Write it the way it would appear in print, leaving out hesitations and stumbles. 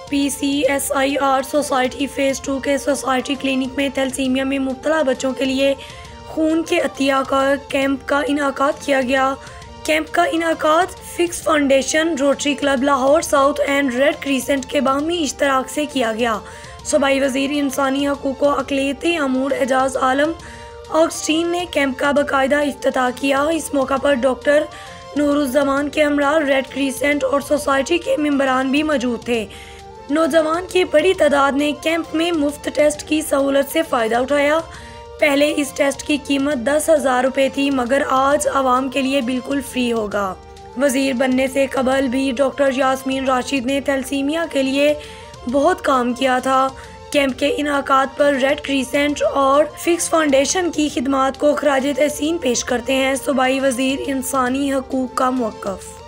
PCSIR society phase 2 के society clinic में thalassaemia में मुब्तला बच्चों के लिए खून के अतिया का कैंप का इनाकाद किया गया। कैंप का इनाकाद Fix Foundation, Rotary Club Lahore South and Red Crescent के बाहमी इश्तराक से किया गया। सूबाई वज़ीर इंसानी हकूक़ व अक़लियती अमूर एजाज़ आलम ऑगस्टीन ने कैंप का बाकायदा इफ्तिताह किया। इस मौका पर डॉक्टर नूरुज़्ज़मान के हमरा रेड क्रीसेंट और सोसाइटी के मेंबरान भी मौजूद थे। नौजवान की बड़ी तादाद ने कैंप में मुफ्त टेस्ट की सहूलत से फ़ायदा उठाया। पहले इस टेस्ट की कीमत 10,000 रुपये थी, मगर आज आवाम के लिए बिल्कुल फ्री होगा। वज़ीर बनने से कबल भी डॉक्टर यास्मीन राशिद ने थैलेसीमिया के लिए बहुत काम किया था। कैंप के इनाकाद पर रेड क्रीसेंट और फिक्स फाउंडेशन की खिदमात को खराज तहसीन पेश करते हैं सूबाई वज़ीर इंसानी हकूक़ का मौक़िफ़।